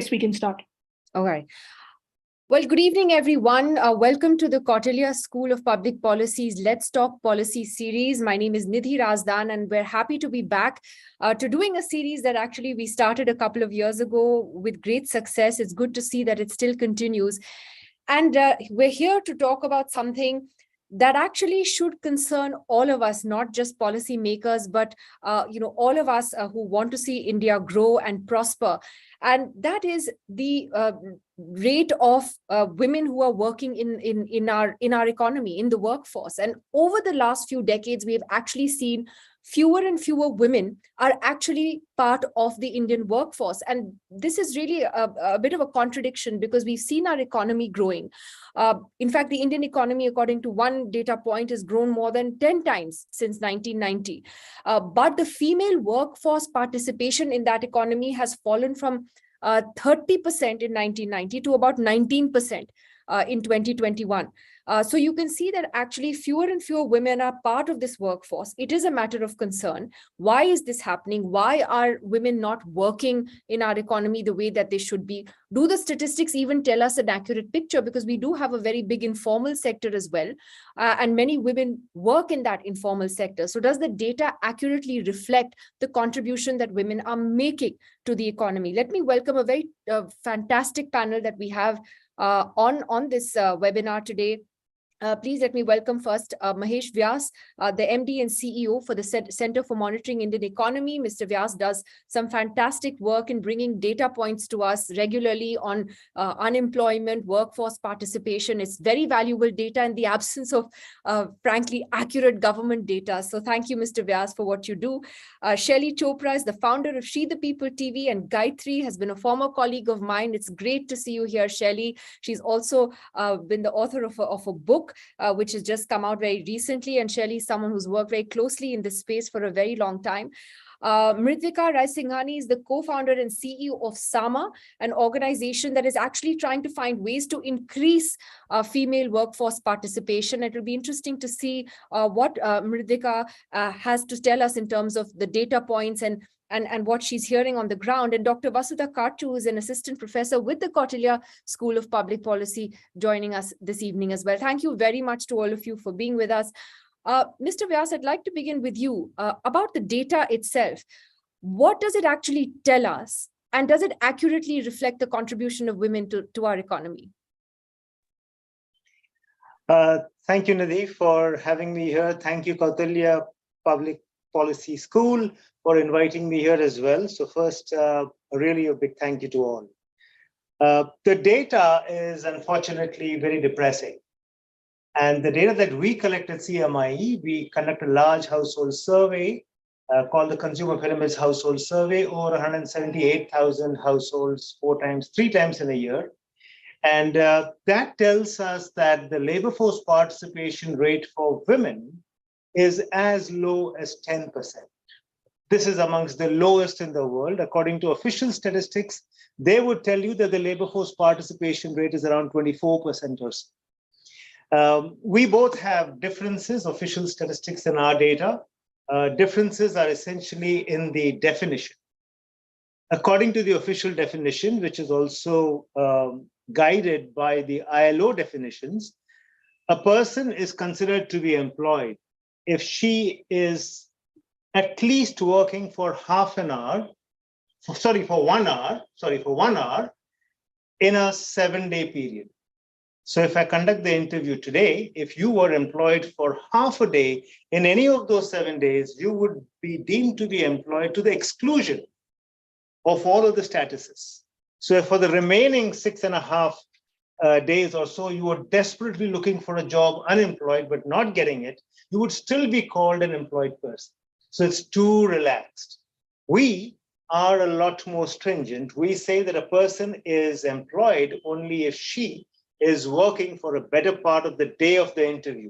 Yes, we can start. Okay. Well, good evening, everyone. Welcome to the Kautilya School of Public Policy's Let's Talk Policy series. My name is Nidhi Razdan, and we're happy to be back to doing a series that actually we started a couple of years ago with great success. It's good to see that it still continues. And we're here to talk about something that actually should concern all of us, not just policymakers, but all of us who want to see India grow and prosper. And that is the rate of women who are working in our economy, in the workforce. And over the last few decades, we have actually seen fewer and fewer women are actually part of the Indian workforce. And this is really a bit of a contradiction because we've seen our economy growing. In fact, the Indian economy, according to one data point, has grown more than 10 times since 1990. But the female workforce participation in that economy has fallen from 30% in 1990 to about 19% in 2021. So you can see that actually fewer and fewer women are part of this workforce. It is a matter of concern. Why is this happening? Why are women not working in our economy the way that they should be? Do the statistics even tell us an accurate picture? Because we do have a very big informal sector as well. And many women work in that informal sector. So does the data accurately reflect the contribution that women are making to the economy? Let me welcome a very fantastic panel that we have on this webinar today. Please let me welcome first Mahesh Vyas, the MD and CEO for the Center for Monitoring Indian Economy. Mr. Vyas does some fantastic work in bringing data points to us regularly on unemployment, workforce participation. It's very valuable data in the absence of, frankly, accurate government data. So thank you, Mr. Vyas, for what you do. Shelly Chopra is the founder of She the People TV, and Gayatri has been a former colleague of mine. It's great to see you here, Shelly. She's also been the author of a book which has just come out very recently. And Shelly is someone who's worked very closely in this space for a very long time. Mritvika Raisinghani is the co-founder and CEO of SAMA, an organization that is actually trying to find ways to increase female workforce participation. It will be interesting to see what Mritvika has to tell us in terms of the data points and what she's hearing on the ground. And Dr. Vasudha Kartu, who is an assistant professor with the Kautilya School of Public Policy, joining us this evening as well. Thank you very much to all of you for being with us. Mr. Vyas, I'd like to begin with you about the data itself. What does it actually tell us? And does it accurately reflect the contribution of women to our economy? Thank you, Nidhi, for having me here. Thank you, Kautilya Public Policy School, for inviting me here as well. So first, really a big thank you to all. The data is unfortunately very depressing. And the data that we collect at CMIE, we conduct a large household survey called the Consumer Pyramids Household Survey, over 178,000 households, three times in a year. And that tells us that the labor force participation rate for women is as low as 10%. This is amongst the lowest in the world. According to official statistics, they would tell you that the labor force participation rate is around 24% or so. We both have differences, official statistics and our data. Differences are essentially in the definition. According to the official definition, which is also guided by the ILO definitions, a person is considered to be employed if she is at least working for for 1 hour in a 7-day period. So if I conduct the interview today, if you were employed for half a day in any of those 7 days, you would be deemed to be employed to the exclusion of all of the statuses. So if for the remaining 6.5 days or so, you were desperately looking for a job, unemployed, but not getting it, you would still be called an employed person. So it's too relaxed. We are a lot more stringent. We say that a person is employed only if she is working for a better part of the day of the interview.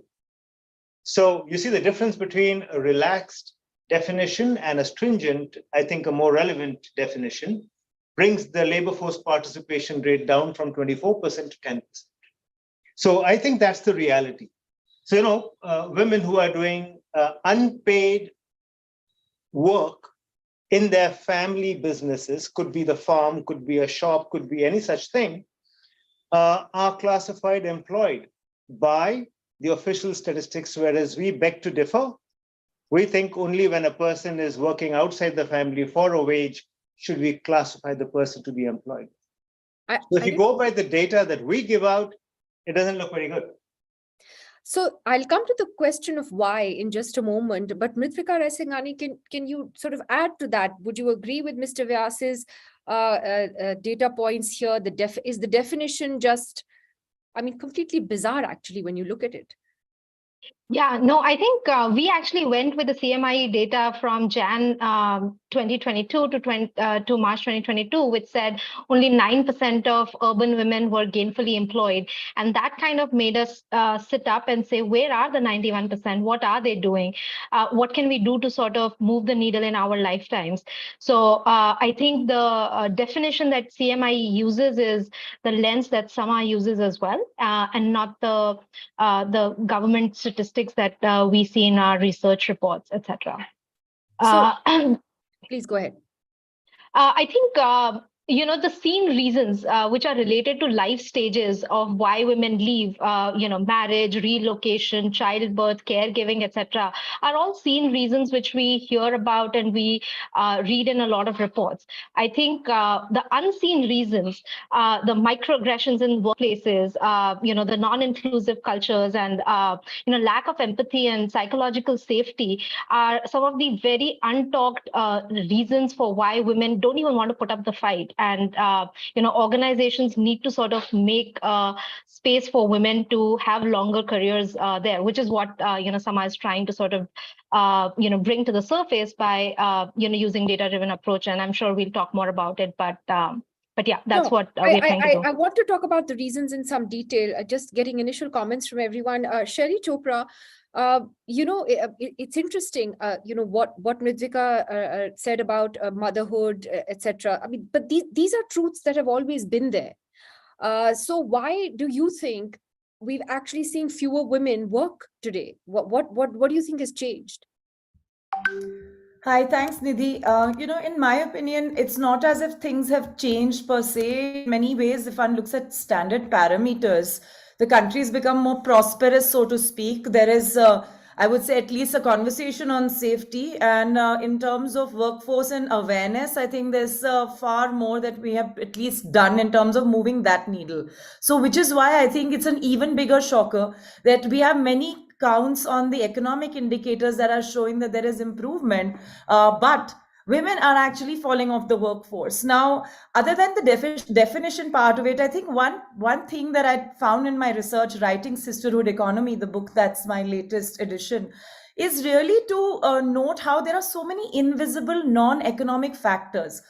So you see the difference between a relaxed definition and a stringent, I think a more relevant definition, brings the labor force participation rate down from 24% to 10%. So I think that's the reality. So, women who are doing unpaid work in their family businesses, could be the farm, could be a shop, could be any such thing, are classified employed by the official statistics, whereas we beg to differ. We think only when a person is working outside the family for a wage should we classify the person to be employed. So if you go by the data that we give out, it doesn't look very good. So I'll come to the question of why in just a moment, but Mritika Raisingani, can you sort of add to that? Would you agree with Mr. Vyas's data points here? Is the definition just, I mean, completely bizarre actually when you look at it? Yeah, no, I think we actually went with the CMI data from Jan 2022 to March 2022, which said only 9% of urban women were gainfully employed. And that kind of made us sit up and say, where are the 91%? What are they doing? What can we do to sort of move the needle in our lifetimes? So I think the definition that CMI uses is the lens that SAMA uses as well, and not the government statistics that we see in our research reports, etc. Please go ahead. I think the seen reasons which are related to life stages of why women leave, marriage, relocation, childbirth, caregiving, etc., are all seen reasons which we hear about and we read in a lot of reports. I think the unseen reasons, the microaggressions in workplaces, the non-inclusive cultures, and lack of empathy and psychological safety are some of the very untalked reasons for why women don't even want to put up the fight. And, organizations need to sort of make space for women to have longer careers there, which is what, Sama is trying to sort of, bring to the surface by, using data-driven approach. And I'm sure we'll talk more about it, but yeah, that's what we're trying to do. I want to talk about the reasons in some detail, just getting initial comments from everyone. Sherry Chopra, it's interesting, what Mritika said about motherhood, etc. I mean, but these are truths that have always been there. So why do you think we've actually seen fewer women work today? What do you think has changed? Hi, thanks, Nidhi. In my opinion, it's not as if things have changed per se. In many ways, if one looks at standard parameters, the country's become more prosperous, so to speak. There is, I would say, at least a conversation on safety. And in terms of workforce and awareness, I think there's far more that we have at least done in terms of moving that needle. So, which is why I think it's an even bigger shocker that we have many counts on the economic indicators that are showing that there is improvement, but women are actually falling off the workforce. Now, other than the definition part of it, I think one thing that I found in my research, writing Sisterhood Economy, the book that's my latest edition, is really to note how there are so many invisible non-economic factors.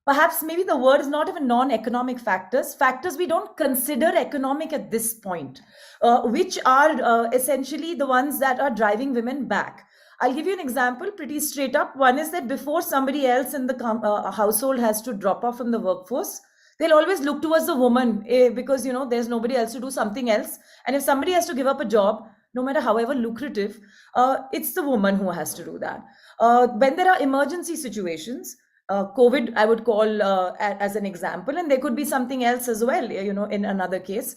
Perhaps maybe the word is not even non-economic factors we don't consider economic at this point, which are essentially the ones that are driving women back. I'll give you an example pretty straight up. One is that before somebody else in the household has to drop off from the workforce, they'll always look towards the woman because, there's nobody else to do something else. And if somebody has to give up a job, no matter however lucrative, it's the woman who has to do that. When there are emergency situations, COVID, I would call as an example, and there could be something else as well, in another case.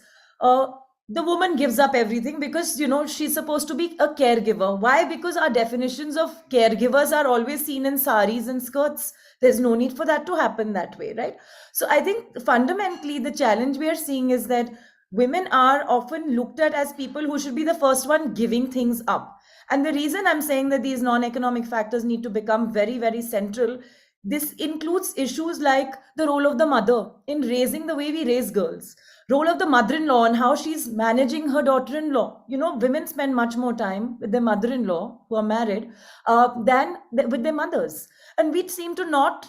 The woman gives up everything because, she's supposed to be a caregiver. Why? Because our definitions of caregivers are always seen in saris and skirts. There's no need for that to happen that way, right? So I think fundamentally the challenge we are seeing is that women are often looked at as people who should be the first one giving things up. And the reason I'm saying that these non-economic factors need to become very, very central, this includes issues like the role of the mother in raising the way we raise girls, role of the mother-in-law and how she's managing her daughter-in-law. Women spend much more time with their mother-in-law who are married than with their mothers. And we seem to not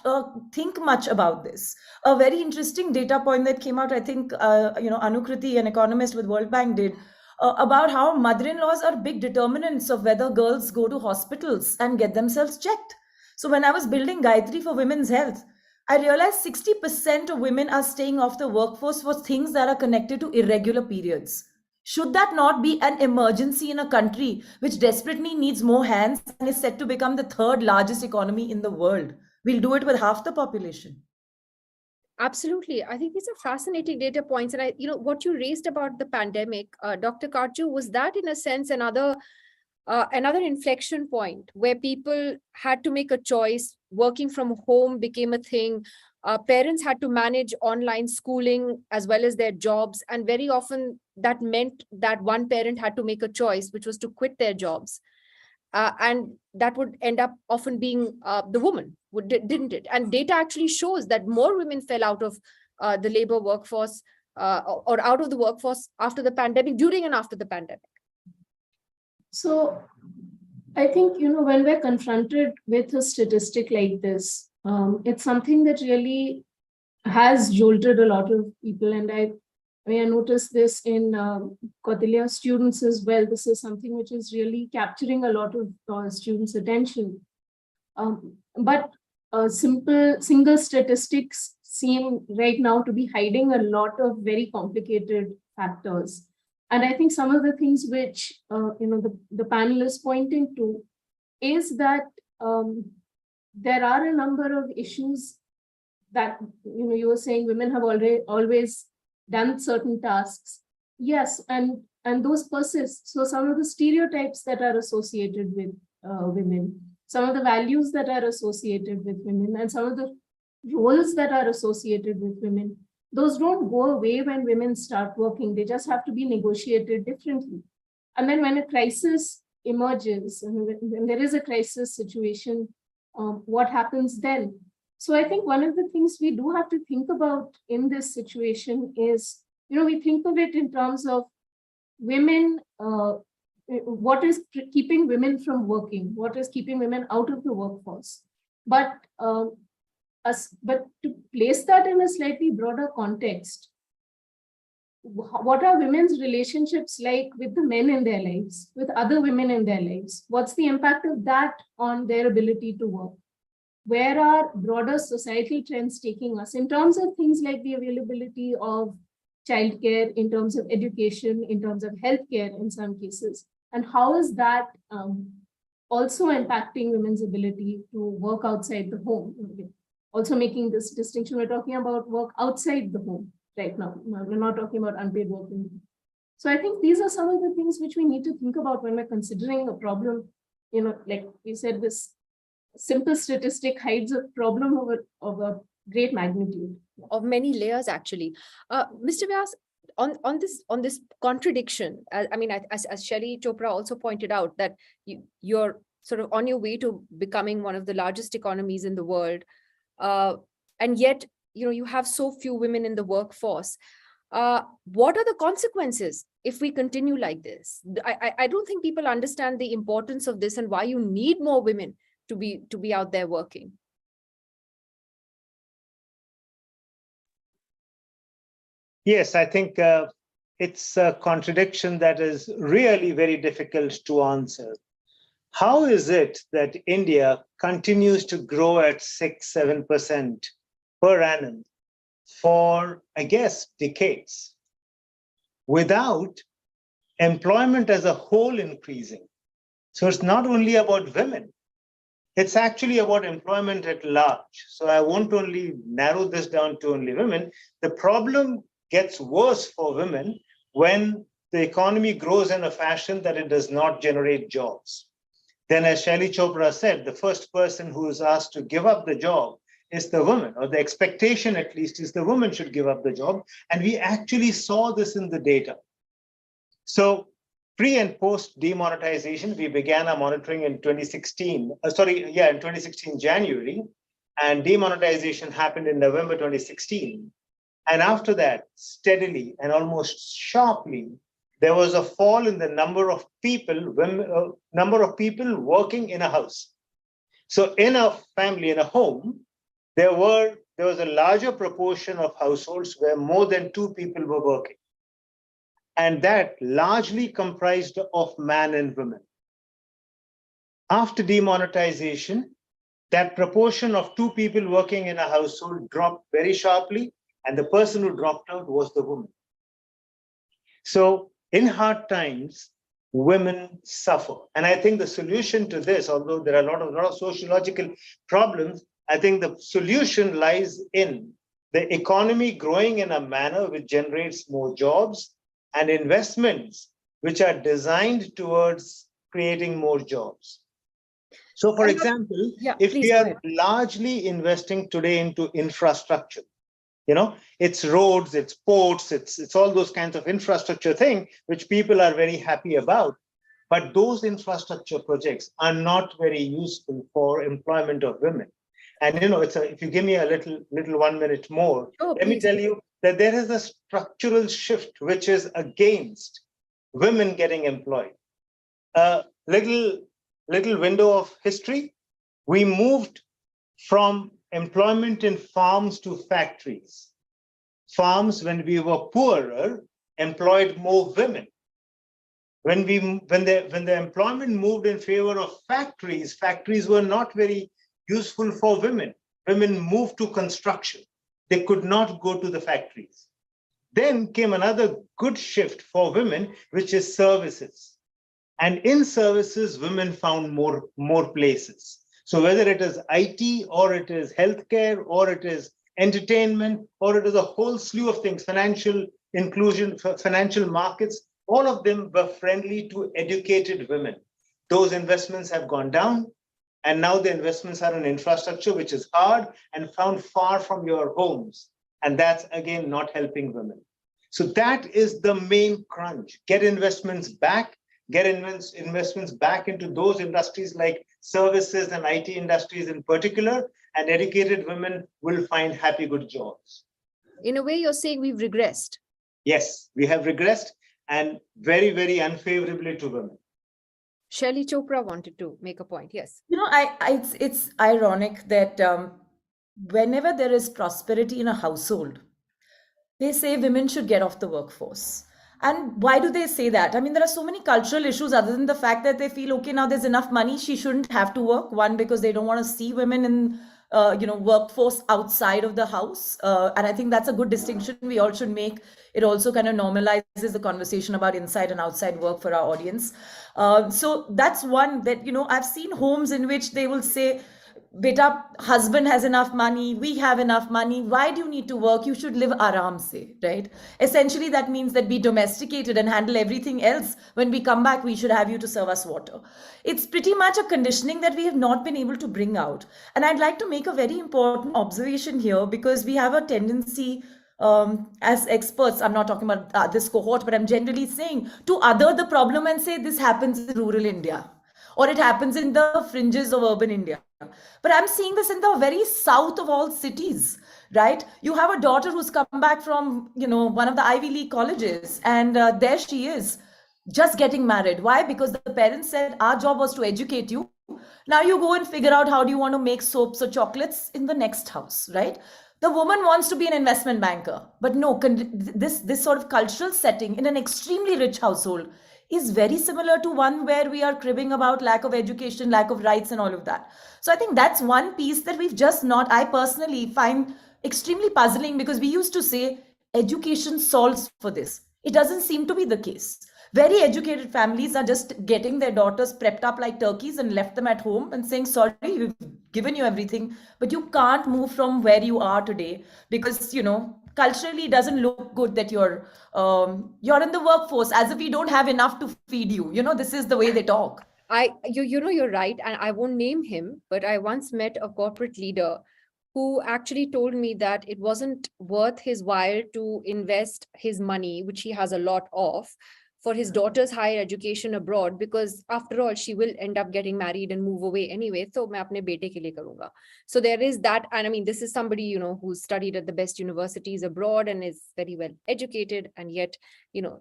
think much about this. A very interesting data point that came out, I think, Anukriti, an economist with World Bank, did about how mother-in-laws are big determinants of whether girls go to hospitals and get themselves checked. So when I was building Gayatri for women's health, I realized 60% of women are staying off the workforce for things that are connected to irregular periods. Should that not be an emergency in a country which desperately needs more hands and is set to become the third largest economy in the world? we'll do it with half the population. Absolutely. I think these are fascinating data points. And what you raised about the pandemic, Dr. Karju, was that in a sense another inflection point where people had to make a choice. Working from home became a thing. Parents had to manage online schooling as well as their jobs. And very often that meant that one parent had to make a choice, which was to quit their jobs. And that would end up often being the woman, didn't it? And data actually shows that more women fell out of the labor workforce or out of the workforce after the pandemic, during and after the pandemic. So I think, when we're confronted with a statistic like this, it's something that really has jolted a lot of people. And I noticed this in Kautilya students as well. This is something which is really capturing a lot of students' attention. But simple single statistics seem right now to be hiding a lot of very complicated factors. And I think some of the things which the panel is pointing to is that there are a number of issues that you were saying women have always done certain tasks. Yes, and those persist. So some of the stereotypes that are associated with women, some of the values that are associated with women, and some of the roles that are associated with women, those don't go away when women start working. They just have to be negotiated differently. And then when a crisis emerges, and when there is a crisis situation, what happens then? So I think one of the things we do have to think about in this situation is, we think of it in terms of women, what is keeping women from working, what is keeping women out of the workforce. But to place that in a slightly broader context, what are women's relationships like with the men in their lives, with other women in their lives? What's the impact of that on their ability to work? Where are broader societal trends taking us in terms of things like the availability of childcare, in terms of education, in terms of healthcare in some cases? And how is that also impacting women's ability to work outside the home? Also making this distinction, we're talking about work outside the home right now. We're not talking about unpaid work. So I think these are some of the things which we need to think about when we're considering a problem. Like you said, this simple statistic hides a problem of a great magnitude. Of many layers, actually. Mr. Vyas, on this contradiction, as Shelly Chopra also pointed out, that you're sort of on your way to becoming one of the largest economies in the world, and yet you have so few women in the workforce. What are the consequences if we continue like this? I don't think people understand the importance of this and why you need more women to be out there working. Yes, I think it's a contradiction that is really very difficult to answer. How is it that India continues to grow at 6-7% per annum for, I guess, decades without employment as a whole increasing? So it's not only about women, it's actually about employment at large. So I won't only narrow this down to only women. The problem gets worse for women when the economy grows in a fashion that it does not generate jobs. Then, as Shelly Chopra said, the first person who is asked to give up the job is the woman, or the expectation at least is the woman should give up the job. And we actually saw this in the data. So pre and post demonetization, we began our monitoring in 2016, in 2016 January, and demonetization happened in November 2016. And after that, steadily and almost sharply, there was a fall in the number of people working in a house. So in a family, in a home, there was a larger proportion of households where more than 2 people were working. And that largely comprised of men and women. After demonetization, that proportion of 2 people working in a household dropped very sharply, and the person who dropped out was the woman. So in hard times, women suffer. And I think the solution to this, although there are a lot of sociological problems, I think the solution lies in the economy growing in a manner which generates more jobs and investments which are designed towards creating more jobs. So, for example, if we are largely investing today into infrastructure, it's roads, it's ports, it's all those kinds of infrastructure thing which people are very happy about. But those infrastructure projects are not very useful for employment of women. And if you give me a little 1 minute more, let me tell you that there is a structural shift which is against women getting employed. Little window of history, we moved from employment in farms to factories. Farms, when we were poorer, employed more women. When the employment moved in favor of factories, factories were not very useful for women. Women moved to construction. They could not go to the factories. Then came another good shift for women, which is services. And in services, women found more places. So whether it is IT or it is healthcare or it is entertainment or it is a whole slew of things, financial inclusion, financial markets, all of them were friendly to educated women. Those investments have gone down, and now the investments are in infrastructure, which is hard and found far from your homes. And that's, again, not helping women. So that is the main crunch. Get investments back, investments back into those industries like services and IT industries in particular, and educated women will find happy, good jobs. In a way, you're saying we've regressed. Yes, we have regressed, and very, very unfavorably to women. Shelley Chopra wanted to make a point. Yes. It's ironic that whenever there is prosperity in a household, they say women should get off the workforce. And why do they say that? I mean, there are so many cultural issues other than the fact that they feel, okay, now there's enough money, she shouldn't have to work. One, because they don't want to see women in workforce outside of the house. And I think that's a good distinction we all should make. It also kind of normalizes the conversation about inside and outside work for our audience. So that's one that, I've seen homes in which they will say, beta, husband has enough money, we have enough money, why do you need to work? You should live aram se, right? Essentially, that means that be domesticated and handle everything else. When we come back, we should have you to serve us water. It's pretty much a conditioning that we have not been able to bring out. And I'd like to make a very important observation here, because we have a tendency as experts, I'm not talking about this cohort, but I'm generally saying, to other the problem and say this happens in rural India, or it happens in the fringes of urban India. But I'm seeing this in the very south of all cities, right? You have a daughter who's come back from, one of the Ivy League colleges, and there she is, just getting married. Why? Because the parents said, our job was to educate you. Now you go and figure out how do you want to make soaps or chocolates in the next house, right? The woman wants to be an investment banker, but no, this sort of cultural setting in an extremely rich household is very similar to one where we are cribbing about lack of education, lack of rights and all of that. So I think that's one piece that we've just not, I personally find extremely puzzling, because we used to say education solves for this. It doesn't seem to be the case. Very educated families are just getting their daughters prepped up like turkeys and left them at home and saying, sorry, we've given you everything, but you can't move from where you are today because, culturally it doesn't look good that you're in the workforce, as if we don't have enough to feed you. This is the way they talk. You're right. And I won't name him, but I once met a corporate leader who actually told me that it wasn't worth his while to invest his money, which he has a lot of, for his daughter's higher education abroad, because after all, she will end up getting married and move away anyway. So main apne bete ke liye karunga. So there is that. And I mean, this is somebody, who's studied at the best universities abroad and is very well educated, and yet,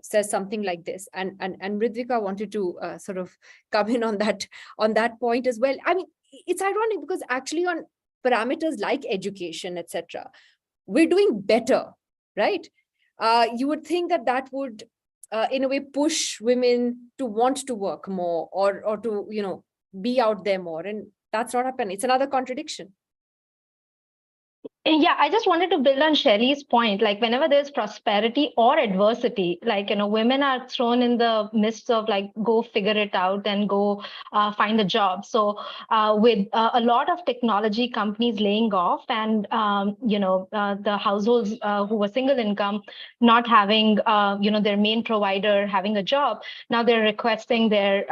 says something like this. And Mridvika wanted to sort of come in on that point as well. I mean, it's ironic because actually on parameters like education, etc., we're doing better, right? You would think that would in a way push women to want to work more or to be out there more, and that's not happening. It's another contradiction. Yeah, I just wanted to build on Shelley's point. Like, whenever there's prosperity or adversity, like, women are thrown in the midst of like, go figure it out and go find a job. So, with a lot of technology companies laying off and, the households who were single income not having, their main provider having a job, now they're requesting their,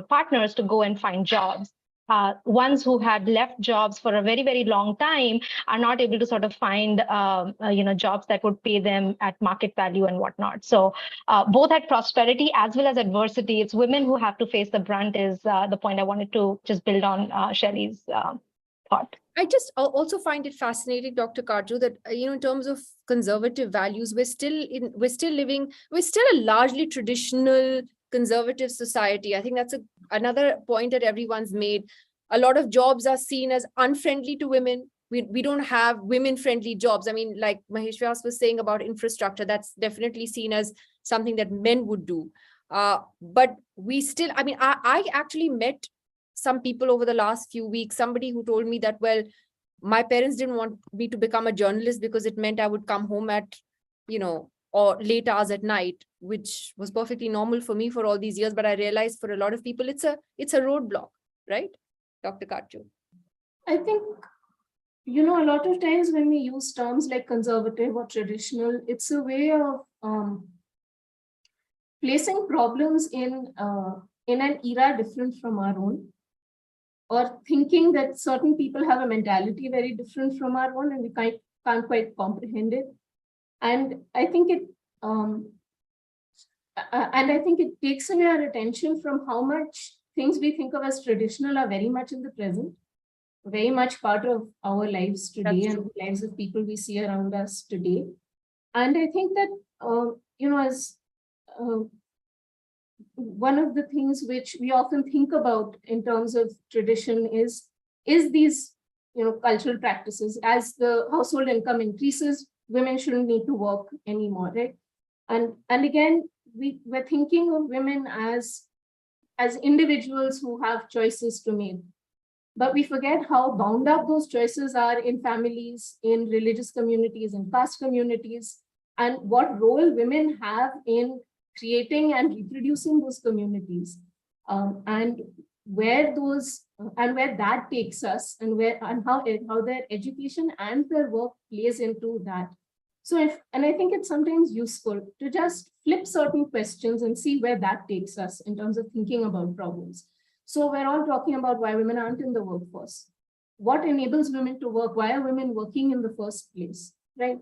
partners to go and find jobs. Ones who had left jobs for a very, very long time are not able to sort of find jobs that would pay them at market value and whatnot. So both at prosperity as well as adversity, it's women who have to face the brunt is the point I wanted to just build on Shelley's thought. I just also find it fascinating, Dr. Karju, that in terms of conservative values, we're still a largely traditional conservative society. I think that's another point that everyone's made. A lot of jobs are seen as unfriendly to women. We don't have women-friendly jobs. I mean, like Mahesh Vyas was saying about infrastructure, that's definitely seen as something that men would do. But we still, I mean, I actually met some people over the last few weeks, somebody who told me that, well, my parents didn't want me to become a journalist because it meant I would come home at, or late hours at night, which was perfectly normal for me for all these years. But I realized for a lot of people, it's a roadblock, right? Dr. Karju. I think, a lot of times when we use terms like conservative or traditional, it's a way of placing problems in an era different from our own, or thinking that certain people have a mentality very different from our own and we can't quite comprehend it. And I think it takes away our attention from how much things we think of as traditional are very much in the present, very much part of our lives today and the lives of people we see around us today. And I think that, as one of the things which we often think about in terms of tradition is these, cultural practices. As the household income increases, women shouldn't need to work anymore, right? And again, we're thinking of women as individuals who have choices to make. But we forget how bound up those choices are in families, in religious communities, in caste communities, and what role women have in creating and reproducing those communities, and where that takes us, and how their education and their work plays into that. So I think it's sometimes useful to just flip certain questions and see where that takes us in terms of thinking about problems. So we're all talking about why women aren't in the workforce. What enables women to work? Why are women working in the first place, right?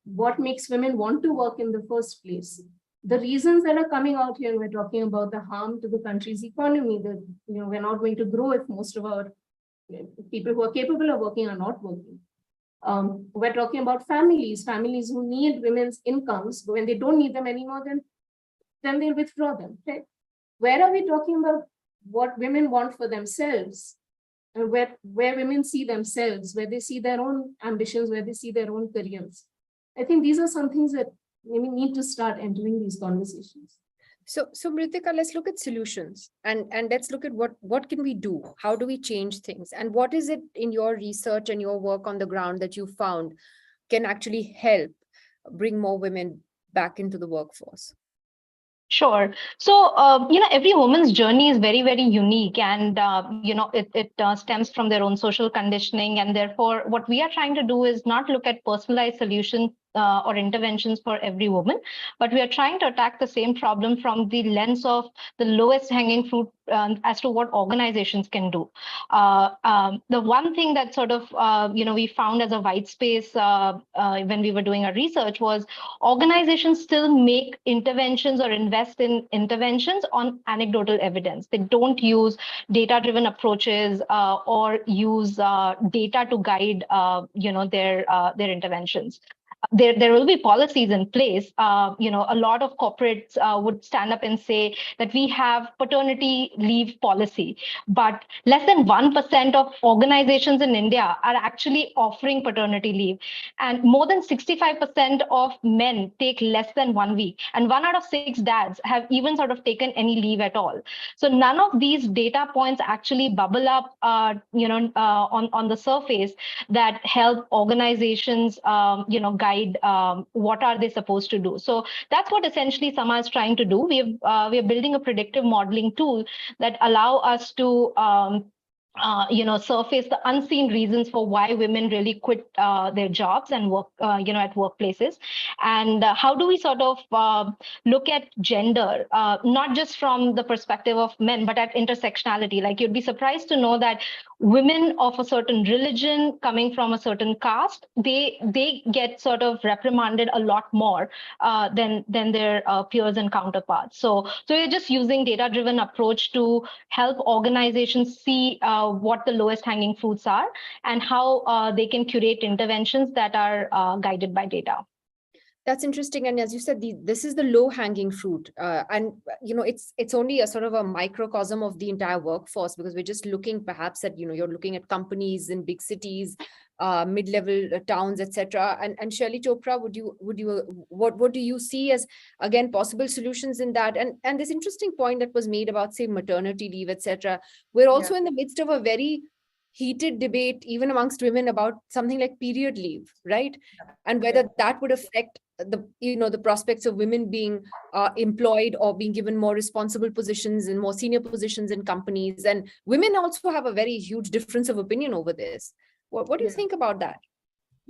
What makes women want to work in the first place? The reasons that are coming out here, we're talking about the harm to the country's economy, that we're not going to grow if most of our people who are capable of working are not working. We're talking about families who need women's incomes, but when they don't need them anymore, then they'll withdraw them, right? Where are we talking about what women want for themselves, and where women see themselves, where they see their own ambitions, where they see their own careers? I think these are some things that we need to start entering these conversations. So Mritika, let's look at solutions and let's look at what can we do? How do we change things? And what is it in your research and your work on the ground that you found can actually help bring more women back into the workforce? Sure. So, every woman's journey is very, very unique, and, it stems from their own social conditioning. And therefore, what we are trying to do is not look at personalized solutions or interventions for every woman, but we are trying to attack the same problem from the lens of the lowest hanging fruit as to what organizations can do. The one thing that sort of, we found as a white space when we were doing our research was organizations still make interventions or invest in interventions on anecdotal evidence. They don't use data-driven approaches or use data to guide, their interventions. there will be policies in place. A lot of corporates would stand up and say that we have paternity leave policy, but less than 1% of organizations in India are actually offering paternity leave, and more than 65% of men take less than 1 week, and 1 out of 6 dads have even sort of taken any leave at all. So none of these data points actually bubble up, on the surface that help organizations, guide what are they supposed to do. So that's what essentially Sama is trying to do. We are building a predictive modeling tool that allow us to surface the unseen reasons for why women really quit their jobs and work, at workplaces. And how do we sort of look at gender, not just from the perspective of men, but at intersectionality? Like, you'd be surprised to know that women of a certain religion, coming from a certain caste, they get sort of reprimanded a lot more than their peers and counterparts. So we're just using data-driven approach to help organizations see what the lowest hanging fruits are and how they can curate interventions that are guided by data. That's interesting. And as you said, this is the low hanging fruit. And, it's only a sort of a microcosm of the entire workforce, because we're just looking perhaps at, you're looking at companies in big cities, mid-level towns, etc. And Shirley Chopra, what do you see as, again, possible solutions in that? And this interesting point that was made about, say, maternity leave, etc. We're also in the midst of a very heated debate, even amongst women, about something like period leave, right? And whether that would affect the prospects of women being employed or being given more responsible positions and more senior positions in companies. And women also have a very huge difference of opinion over this. What do you think about that?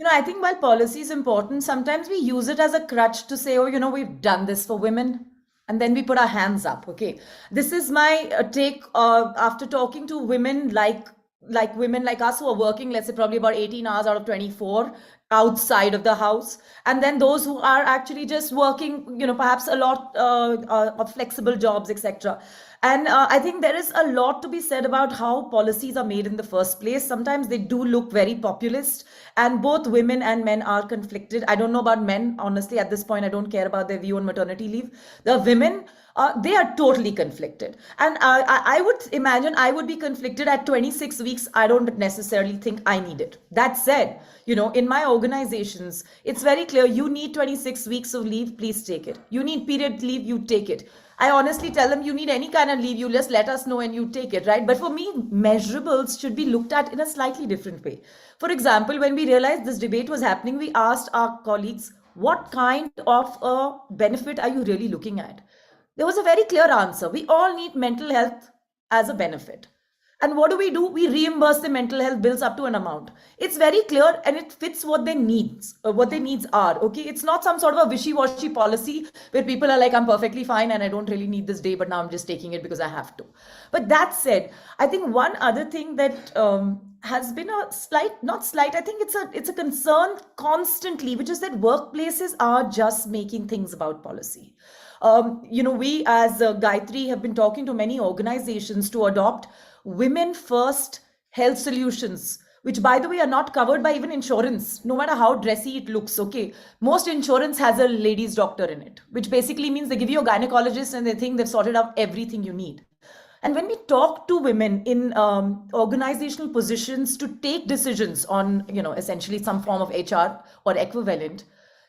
I think while policy is important, sometimes we use it as a crutch to say, oh, we've done this for women. And then we put our hands up. Okay. This is my take after talking to women like women like us who are working, let's say probably about 18 hours out of 24 outside of the house. And then those who are actually just working, perhaps a lot of flexible jobs, etc. And I think there is a lot to be said about how policies are made in the first place. Sometimes they do look very populist, and both women and men are conflicted. I don't know about men, honestly, at this point. I don't care about their view on maternity leave. The women, they are totally conflicted. And I would imagine I would be conflicted at 26 weeks. I don't necessarily think I need it. That said, in my organizations, it's very clear, you need 26 weeks of leave, please take it. You need period leave, you take it. I honestly tell them, you need any kind of leave, you just let us know and you take it, right? But for me, measurables should be looked at in a slightly different way. For example, when we realized this debate was happening, we asked our colleagues, what kind of a benefit are you really looking at? There was a very clear answer. We all need mental health as a benefit. And what do? We reimburse the mental health bills up to an amount. It's very clear and it fits what their needs are. Okay. It's not some sort of a wishy-washy policy where people are like, I'm perfectly fine and I don't really need this day, but now I'm just taking it because I have to. But that said, I think one other thing that has been a I think it's a concern constantly, which is that workplaces are just making things about policy. We as Gayatri have been talking to many organizations to adopt women first health solutions, which by the way are not covered by even insurance, no matter how dressy it looks. Okay, most insurance has a ladies doctor in it, which basically means they give you a gynecologist and they think they've sorted out everything you need. And when we talk to women in organizational positions to take decisions on, essentially some form of HR or equivalent,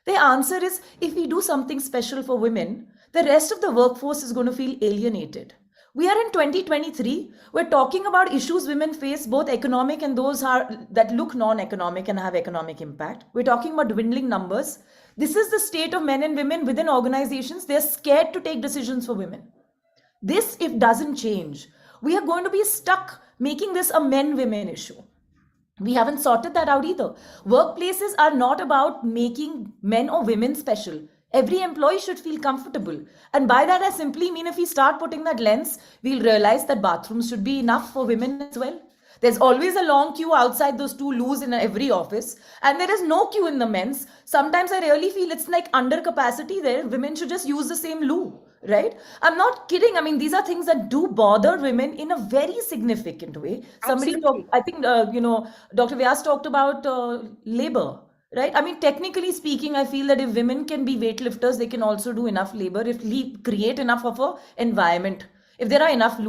the answer is, if we do something special for women, the rest of the workforce is going to feel alienated. We are in 2023. We're talking about issues women face, both economic and those that look non-economic and have economic impact. We're talking about dwindling numbers. This is the state of men and women within organizations. They're scared to take decisions for women. This, if doesn't change, we are going to be stuck making this a men-women issue. We haven't sorted that out either. Workplaces are not about making men or women special. Every employee should feel comfortable. And by that, I simply mean if we start putting that lens, we'll realize that bathrooms should be enough for women as well. There's always a long queue outside those two loos in every office. And there is no queue in the men's. Sometimes I really feel it's like under capacity there. Women should just use the same loo, right? I'm not kidding. I mean, these are things that do bother women in a very significant way. Somebody talked, I think, Dr. Vyas talked about labor. right? I mean, technically speaking, I feel that if women can be weightlifters, they can also do enough labor if we create enough of a environment. If there are enough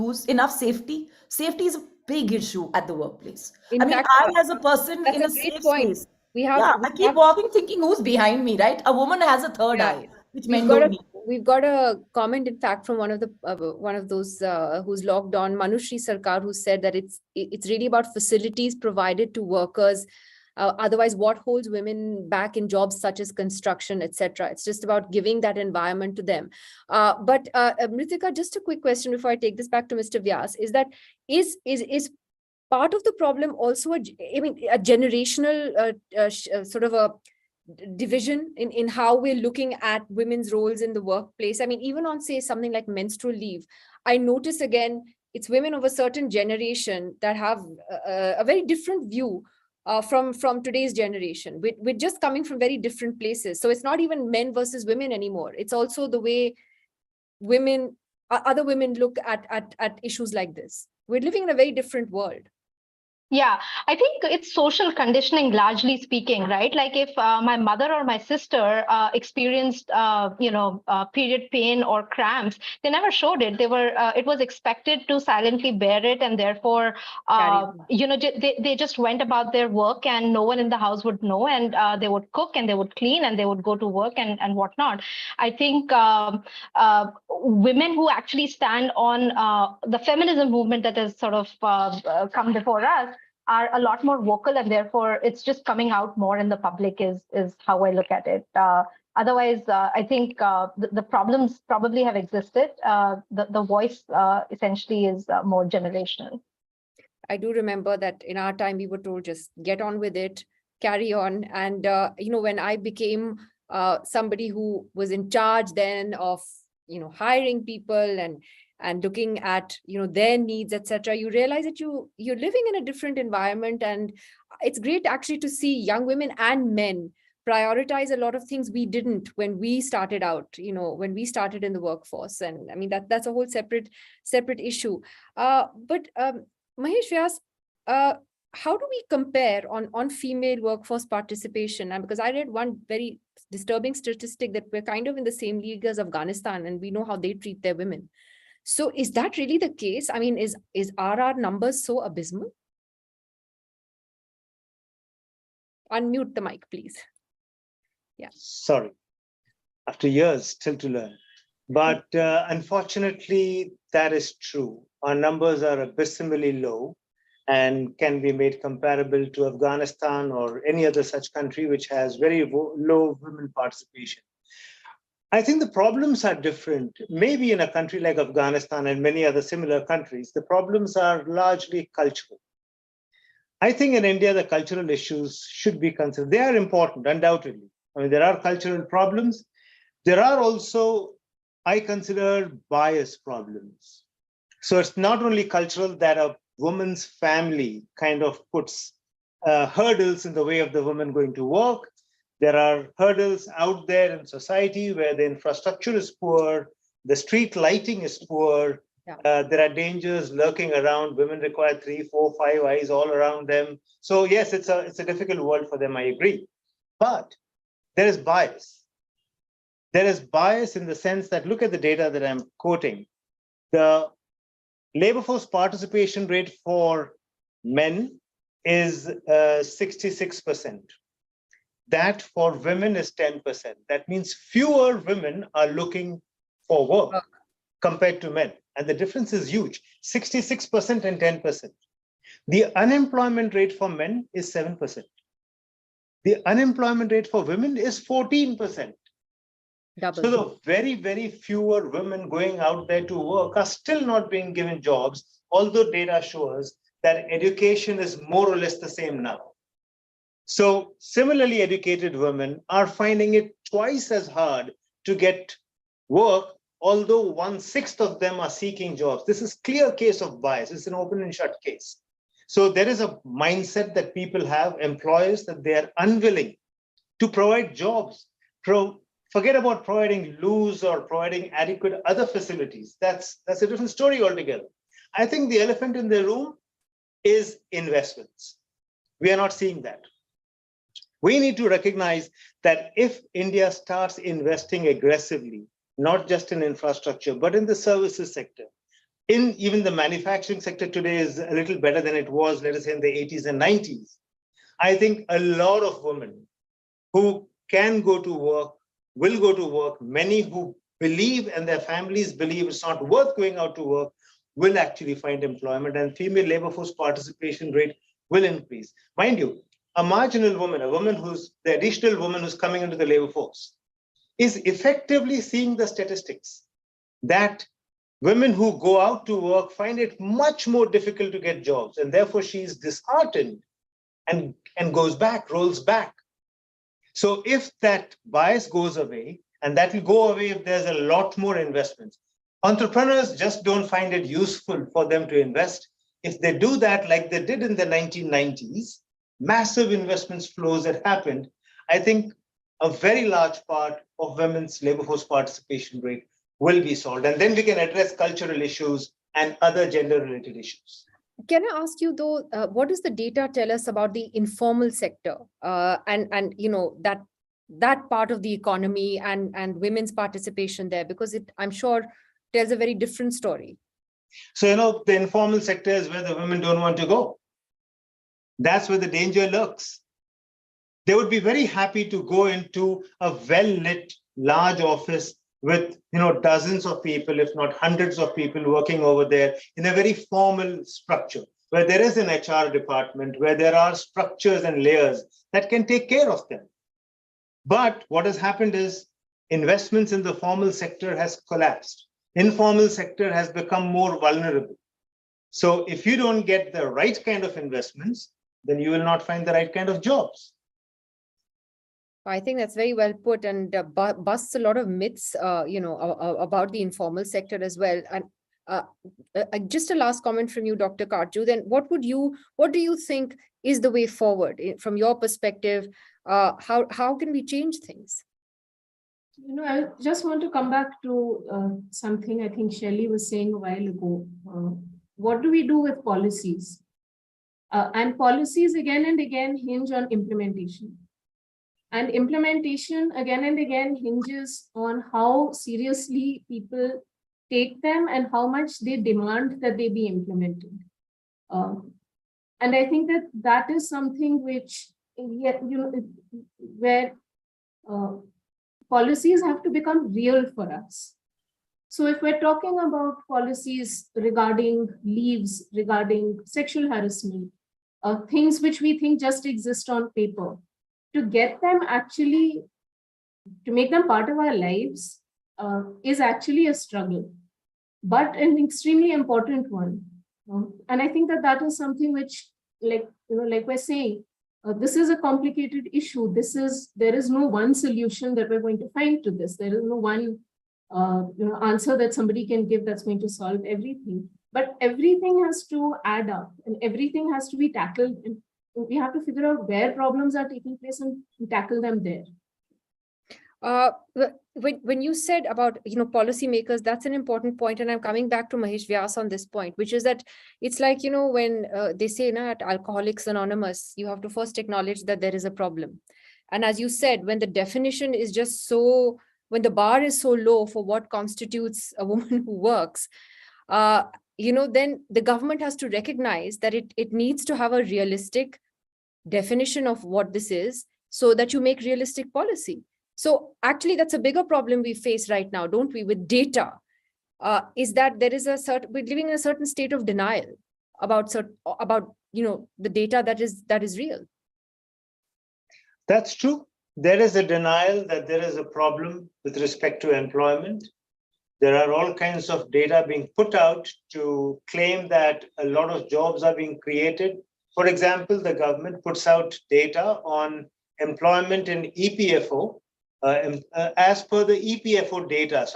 safety. Safety is a big issue at the workplace. I In mean, fact, I as a person that's in a a great safe point. space, We have, yeah, we I keep have, walking thinking who's behind me, right? A woman has a third yeah, eye, which men don't need. we've got a comment, in fact, from one of those who's logged on, Manushri Sarkar, who said that it's really about facilities provided to workers. Otherwise, what holds women back in jobs such as construction, etc.? It's just about giving that environment to them. But Mritika, just a quick question before I take this back to Mr. Vyas, is that is part of the problem also a generational sort of a division in how we're looking at women's roles in the workplace? I mean, even on, say, something like menstrual leave, I notice again, it's women of a certain generation that have a very different view from today's generation. We're just coming from very different places. So it's not even men versus women anymore. It's also the way other women look at issues like this. We're living in a very different world. Yeah, I think it's social conditioning, largely speaking, right? Like if my mother or my sister experienced, period pain or cramps, they never showed it. It was expected to silently bear it, and therefore, they just went about their work, and no one in the house would know, and they would cook, and they would clean, and they would go to work, and whatnot. I think women who actually stand on the feminism movement that has sort of come before us are a lot more vocal, and therefore it's just coming out more in the public is how I look at it. Otherwise, I think the problems probably have existed. The voice essentially is more generational. I do remember that in our time, we were told just get on with it, carry on. And, when I became somebody who was in charge then of, hiring people and looking at, their needs, etc., you realize that you're living in a different environment. And it's great actually to see young women and men prioritize a lot of things we didn't when we started out, when we started in the workforce. And I mean, that's a whole separate issue. But Mahesh Vyas, how do we compare on female workforce participation? And because I read one very disturbing statistic that we're kind of in the same league as Afghanistan, and we know how they treat their women. So is that really the case? I mean, are our numbers so abysmal? Unmute the mic, please. Yeah. Sorry. After years, still to learn. But unfortunately, that is true. Our numbers are abysmally low and can be made comparable to Afghanistan or any other such country which has very low women participation. I think the problems are different. Maybe in a country like Afghanistan and many other similar countries, the problems are largely cultural. I think in India, the cultural issues should be considered. They are important, undoubtedly. I mean, there are cultural problems. There are also, I consider, bias problems. So it's not only cultural that a woman's family kind of puts hurdles in the way of the woman going to work. There are hurdles out there in society where the infrastructure is poor, the street lighting is poor. Yeah. There are dangers lurking around. Women require 3, 4, 5 eyes all around them. So yes, it's a difficult world for them, I agree. But there is bias. There is bias in the sense that, look at the data that I'm quoting. The labor force participation rate for men is 66%. That for women is 10%. That means fewer women are looking for work compared to men. And the difference is huge, 66% and 10%. The unemployment rate for men is 7%. The unemployment rate for women is 14%. Double. So the very, very fewer women going out there to work are still not being given jobs, although data shows that education is more or less the same now. So similarly educated women are finding it twice as hard to get work, although 1/6 of them are seeking jobs. This is a clear case of bias. It's an open and shut case. So there is a mindset that people have, employers, that they are unwilling to provide jobs. Forget about providing loose or providing adequate other facilities. That's a different story altogether. I think the elephant in the room is investments. We are not seeing that. We need to recognize that if India starts investing aggressively, not just in infrastructure, but in the services sector, in even the manufacturing sector today is a little better than it was, let us say, in the 80s and 90s. I think a lot of women who can go to work will go to work. Many who believe and their families believe it's not worth going out to work will actually find employment, and female labor force participation rate will increase. Mind you, a marginal woman, a woman who's the additional woman who's coming into the labor force, is effectively seeing the statistics that women who go out to work find it much more difficult to get jobs, and therefore she's disheartened and goes back, rolls back. So if that bias goes away, and that will go away if there's a lot more investments, entrepreneurs just don't find it useful for them to invest. If they do that like they did in the 1990s, massive investments flows that happened, I think a very large part of women's labor force participation rate will be solved. And then we can address cultural issues and other gender-related issues. Can I ask you though, what does the data tell us about the informal sector and you know that part of the economy and women's participation there? Because it, I'm sure, tells a very different story. So, you know, the informal sector is where the women don't want to go. That's where the danger lurks. They would be very happy to go into a well-lit, large office with, you know, dozens of people, if not hundreds of people working over there in a very formal structure, where there is an HR department, where there are structures and layers that can take care of them. But what has happened is investments in the formal sector has collapsed. Informal sector has become more vulnerable. So if you don't get the right kind of investments, then you will not find the right kind of jobs. I think that's very well put, and busts a lot of myths, you know, about the informal sector as well. And just a last comment from you, Dr. Karju. Then, what do you think is the way forward from your perspective? How can we change things? You know, I just want to come back to something I think Shelley was saying a while ago. What do we do with policies? And policies again and again hinge on implementation. And implementation again and again hinges on how seriously people take them and how much they demand that they be implemented. And I think that is something which, you know, where policies have to become real for us. So if we're talking about policies regarding leaves, regarding sexual harassment, things which we think just exist on paper, to get them actually, to make them part of our lives is actually a struggle, but an extremely important one. And I think that is something which, like, you know, like we're saying, this is a complicated issue. There is no one solution that we're going to find to this. There is no one you know, answer that somebody can give that's going to solve everything. But everything has to add up and everything has to be tackled. And we have to figure out where problems are taking place and tackle them there. When you said about, you know, policymakers, that's an important point, and I'm coming back to Mahesh Vyas on this point, which is that it's like, you know, when they say at Alcoholics Anonymous, you have to first acknowledge that there is a problem. And as you said, when the definition is just so, when the bar is so low for what constitutes a woman who works, you know, then the government has to recognize that it needs to have a realistic definition of what this is so that you make realistic policy. So actually, that's a bigger problem we face right now, don't we, with data, is that there is we're living in a certain state of denial about, you know, the data that is real. That's true. There is a denial that there is a problem with respect to employment. There are all kinds of data being put out to claim that a lot of jobs are being created. For example, the government puts out data on employment in EPFO, as per the EPFO data,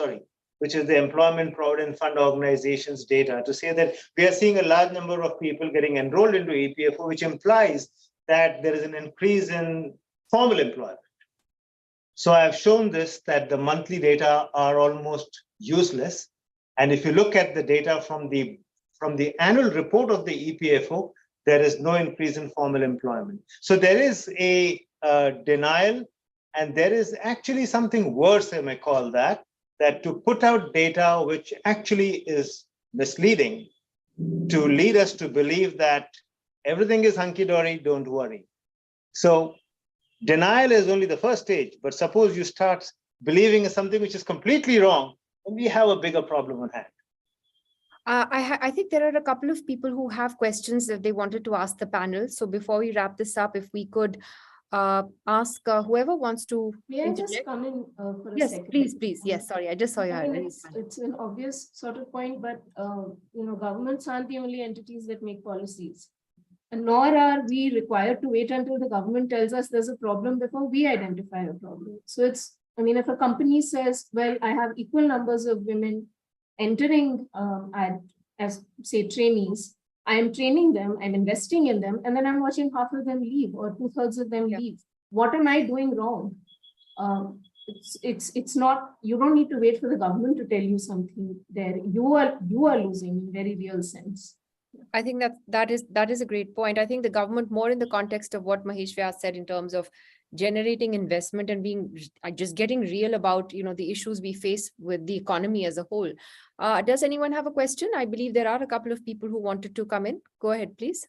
which is the Employment Provident Fund Organization's data, to say that we are seeing a large number of people getting enrolled into EPFO, which implies that there is an increase in formal employment. So I've shown this, that the monthly data are almost useless. And if you look at the data from the annual report of the EPFO, there is no increase in formal employment. So there is a denial, and there is actually something worse, I may call that to put out data which actually is misleading, to lead us to believe that everything is hunky-dory, don't worry. So denial is only the first stage, but suppose you start believing in something which is completely wrong, and we have a bigger problem on hand. I think there are a couple of people who have questions that they wanted to ask the panel. So before we wrap this up, if we could ask whoever wants to. May I just come in for a Yes, second? please. Yes, sorry, I just saw your hand. It's an obvious sort of point, but governments aren't the only entities that make policies. And nor are we required to wait until the government tells us there's a problem before we identify a problem. So if a company says, well, I have equal numbers of women entering as say trainees, I am training them, I'm investing in them, and then I'm watching half of them leave or 2/3 of them leave. What am I doing wrong? It's not, you don't need to wait for the government to tell you something there. You are losing in very real sense. I think that is a great point. I think the government, more in the context of what Mahesh Vyas said in terms of generating investment and being just getting real about the issues we face with the economy as a whole. Does anyone have a question? I believe there are a couple of people who wanted to come in. Go ahead, please.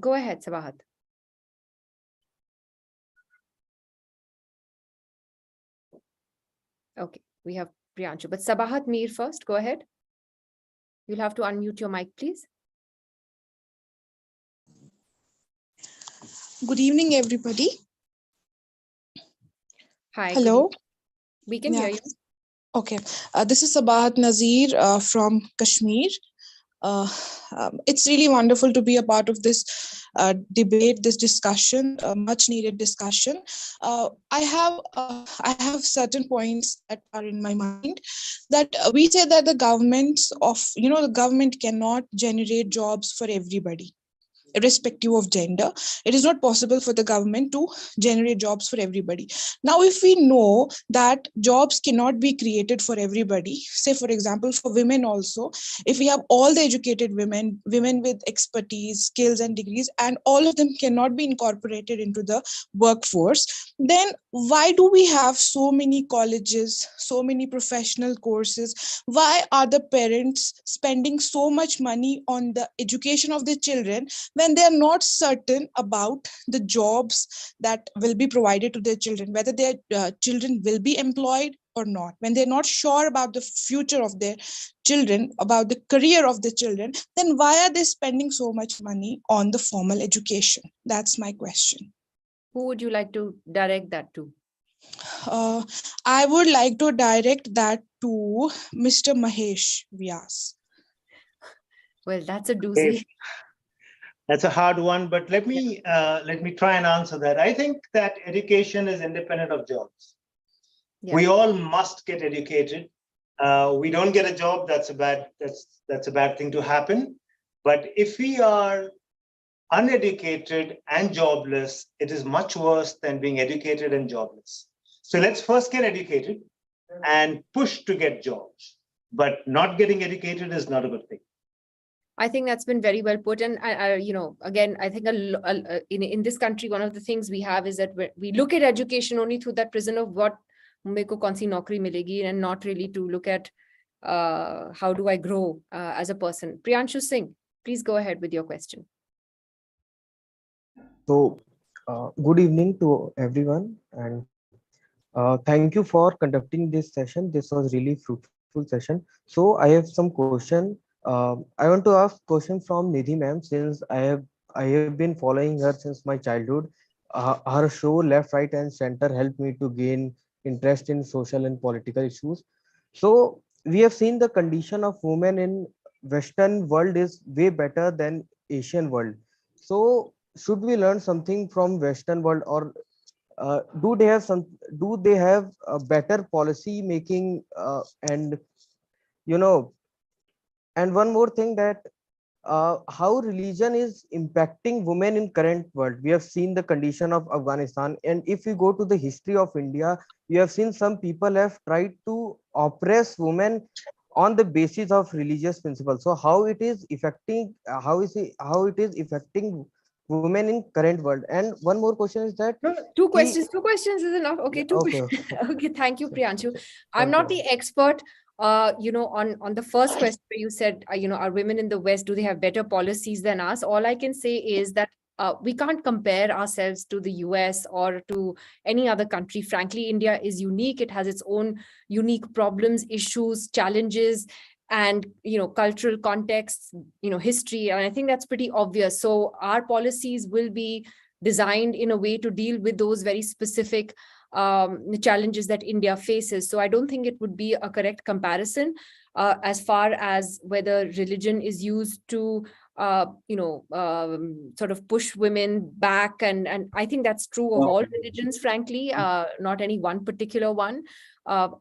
Go ahead, Sabahat. Okay, we have Priyanshu, but Sabahat Mir first. Go ahead. You'll have to unmute your mic, please. Good evening, everybody. Hi. Hello. We can hear you. Okay. This is Sabahat Nazir from Kashmir. It's really wonderful to be a part of this debate, this discussion, much needed discussion. I have certain points that are in my mind, that we say that the government cannot generate jobs for everybody, irrespective of gender. It is not possible for the government to generate jobs for everybody. Now, if we know that jobs cannot be created for everybody, say for example for women also, if we have all the educated women with expertise, skills and degrees, and all of them cannot be incorporated into the workforce, then why do we have so many colleges, so many professional courses? Why are the parents spending so much money on the education of their children when they are not certain about the jobs that will be provided to their children, whether their children will be employed or not? When they're not sure about the future of their children, about the career of the children, then why are they spending so much money on the formal education? That's my question. Who would you like to direct that to? I would like to direct that to Mr. Mahesh Vyas. Well, that's a doozy. That's a hard one, but let me try and answer that. I think that education is independent of jobs. Yeah. We all must get educated. We don't get a job, that's a bad thing to happen. But if we are uneducated and jobless, it is much worse than being educated and jobless. So let's first get educated and push to get jobs. But not getting educated is not a good thing. I think that's been very well put. And, again, I think in this country, one of the things we have is that we look at education only through that prism of what meko kaun si naukri milegi, and not really to look at how do I grow as a person. Priyanshu Singh, please go ahead with your question. So, good evening to everyone, and thank you for conducting this session. This was really fruitful session. So I have some question. I want to ask question from Nidhi ma'am, since I have been following her since my childhood. Her show Left, Right and Center helped me to gain interest in social and political issues. So we have seen the condition of women in Western world is way better than Asian world. So should we learn something from Western world, or do they have a better policy making, and and one more thing, that how religion is impacting women in current world? We have seen the condition of Afghanistan, and if we go to the history of India, we have seen some people have tried to oppress women on the basis of religious principles. So how it is affecting, how it is affecting women in current world? And one more question is that No, two questions is enough. Okay, two okay, questions. Okay, thank you, so, Priyanshu. I'm thank not you. the expert, on the first question where you said, are women in the West, do they have better policies than us? All I can say is that we can't compare ourselves to the US or to any other country. Frankly, India is unique. It has its own unique problems, issues, challenges, and cultural contexts, history. And I think that's pretty obvious. So our policies will be designed in a way to deal with those very specific challenges that India faces. So I don't think it would be a correct comparison as far as whether religion is used to sort of push women back. And I think that's true of all religions, frankly, not any one particular one.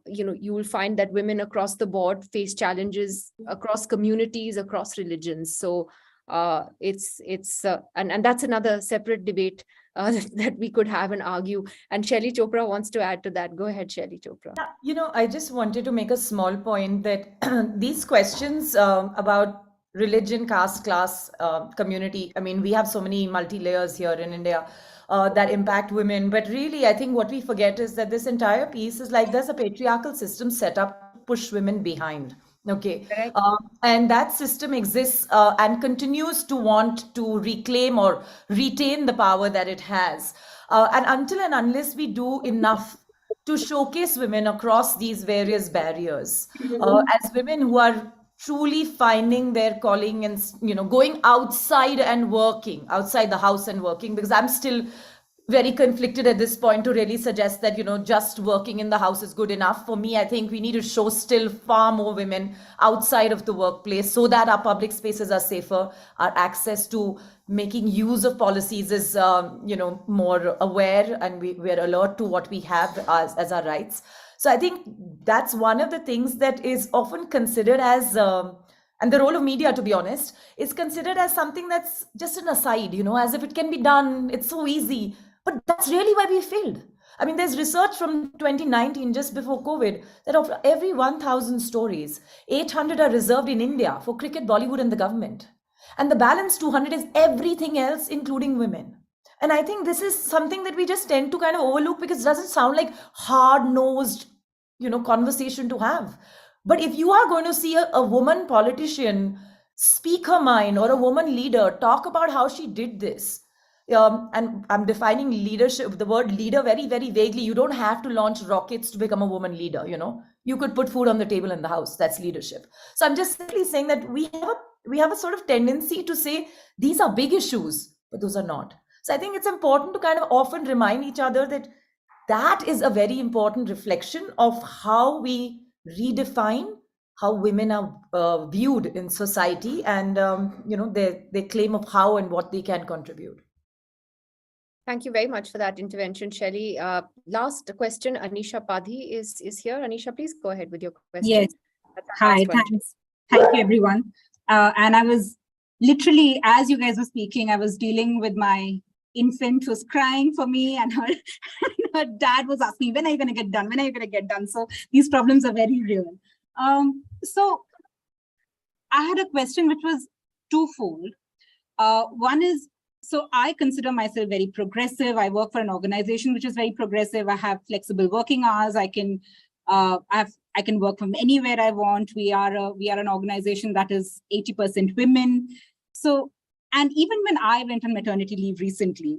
You will find that women across the board face challenges across communities, across religions. So and that's another separate debate that we could have and argue. And Shelly Chopra wants to add to that. Go ahead, Shelly Chopra. Yeah, I just wanted to make a small point that these questions about religion, caste, class, community, I mean, we have so many multi-layers here in India that impact women. But really, I think what we forget is that this entire piece is like there's a patriarchal system set up to push women behind. Okay. And that system exists and continues to want to reclaim or retain the power that it has. And until and unless we do enough to showcase women across these various barriers, as women who are truly finding their calling and going outside and working outside the house and working, because I'm still very conflicted at this point to really suggest that just working in the house is good enough. For me, I think we need to show still far more women outside of the workplace so that our public spaces are safer, our access to making use of policies is more aware, and we're alert to what we have as our rights. So I think that's one of the things that is often considered as and the role of media, to be honest, is considered as something that's just an aside, as if it can be done, it's so easy. But that's really why we failed. I mean, there's research from 2019, just before COVID, that of every 1,000 stories, 800 are reserved in India for cricket, Bollywood, and the government. And the balance 200 is everything else, including women. And I think this is something that we just tend to kind of overlook because it doesn't sound like hard-nosed, conversation to have. But if you are going to see a woman politician speak her mind, or a woman leader talk about how she did this, and I'm defining leadership, the word leader, very, very vaguely. You don't have to launch rockets to become a woman leader. You could put food on the table in the house. That's leadership. So I'm just simply saying that we have a sort of tendency to say these are big issues, but those are not. So I think it's important to kind of often remind each other that that is a very important reflection of how we redefine how women are viewed in society, and their claim of how and what they can contribute. Thank you very much for that intervention, Shelly. Last question, Anisha Padhi is here. Anisha, please go ahead with your question. Yes. Hi, thanks. Thank you, everyone. And I was literally, as you guys were speaking, I was dealing with my infant who was crying for me, and her dad was asking, when are you going to get done? When are you going to get done? So these problems are very real. So I had a question which was twofold. One is, so I consider myself very progressive. I work for an organization which is very progressive. I have flexible working hours. I can work from anywhere I want. We are an organization that is 80% women. So, and even when I went on maternity leave recently,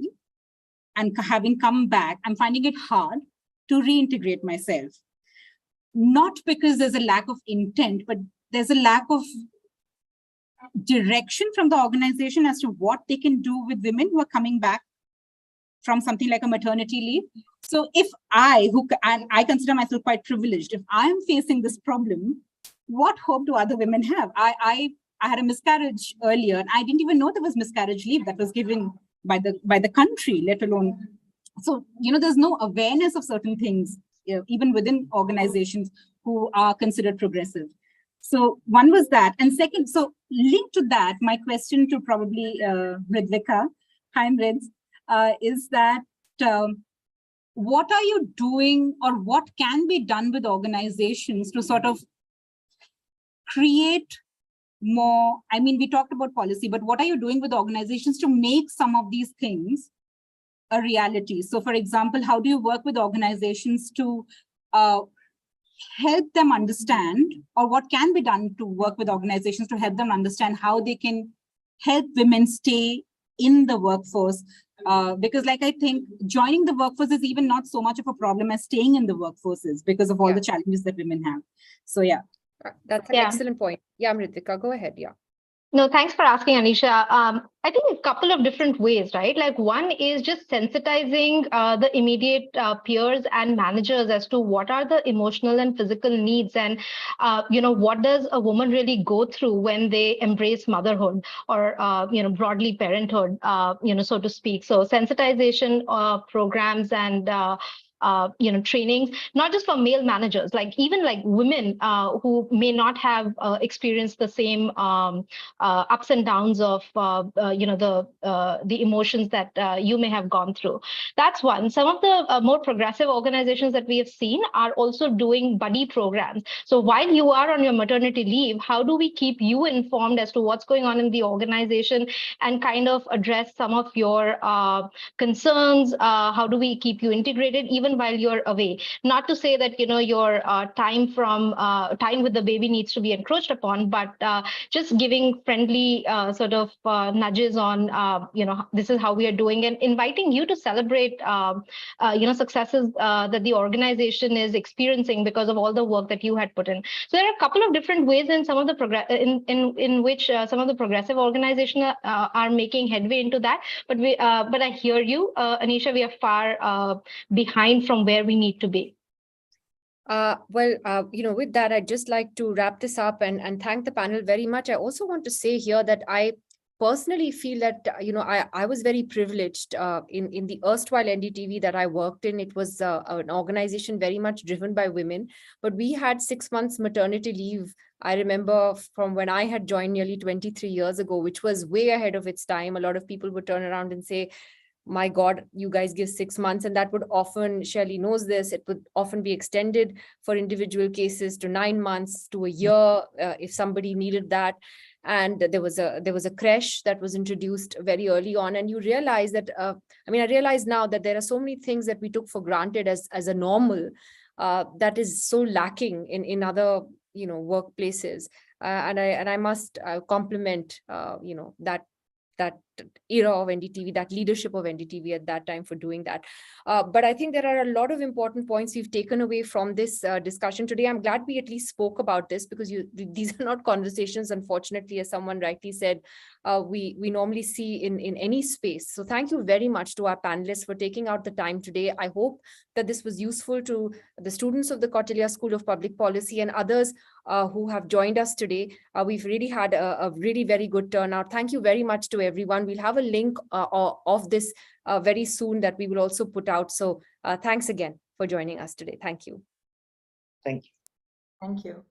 and having come back, I'm finding it hard to reintegrate myself. Not because there's a lack of intent, but there's a lack of direction from the organization as to what they can do with women who are coming back from something like a maternity leave. So if and I consider myself quite privileged, if I'm facing this problem, what hope do other women have? I had a miscarriage earlier, and I didn't even know there was miscarriage leave that was given by the country, let alone. So, there's no awareness of certain things, even within organizations who are considered progressive. So one was that. And second, so linked to that, my question to probably Ridvika, hi Rids, is that what are you doing, or what can be done with organizations to sort of create more? I mean, we talked about policy, but what are you doing with organizations to make some of these things a reality? So for example, how do you work with organizations to help them understand, or what can be done to work with organizations to help them understand how they can help women stay in the workforce? Because like I think joining the workforce is even not so much of a problem as staying in the workforce is, because of all the challenges that women have. So yeah. That's an excellent point. Yeah, Mritika, go ahead. Yeah. No, thanks for asking, Anisha. I think a couple of different ways, right? Like one is just sensitizing the immediate peers and managers as to what are the emotional and physical needs, and what does a woman really go through when they embrace motherhood or broadly parenthood, so to speak. So sensitization programs and trainings, not just for male managers, like even like women who may not have experienced the same ups and downs of the emotions that you may have gone through. That's one. Some of the more progressive organizations that we have seen are also doing buddy programs. So while you are on your maternity leave, how do we keep you informed as to what's going on in the organization and kind of address some of your concerns? How do we keep you integrated even while you're away? Not to say that your time with the baby needs to be encroached upon, but just giving friendly sort of nudges on this is how we are doing, and inviting you to celebrate successes that the organization is experiencing because of all the work that you had put in. So there are a couple of different ways in some of the in which some of the progressive organizations are making headway into that. But I hear you, Anisha, we are far behind from where we need to be. With that, I'd just like to wrap this up and thank the panel very much. I also want to say here that I personally feel that, I was very privileged in the erstwhile NDTV that I worked in. It was an organization very much driven by women, but we had 6 months maternity leave. I remember from when I had joined nearly 23 years ago, which was way ahead of its time. A lot of people would turn around and say, my God, you guys give 6 months. And that would often, Shelley knows this, it would often be extended for individual cases to 9 months to a year if somebody needed that. And there was a creche that was introduced very early on. And you realize that, I realize now that there are so many things that we took for granted as a normal that is so lacking in other, workplaces. And I must compliment, that era of NDTV, that leadership of NDTV at that time for doing that. But I think there are a lot of important points we've taken away from this discussion today. I'm glad we at least spoke about this, because these are not conversations, unfortunately, as someone rightly said, we normally see in any space. So thank you very much to our panelists for taking out the time today. I hope that this was useful to the students of the Kautilya School of Public Policy and others who have joined us today. We've really had a really very good turnout. Thank you very much to everyone. We'll have a link of this very soon that we will also put out. So thanks again for joining us today. Thank you. Thank you. Thank you.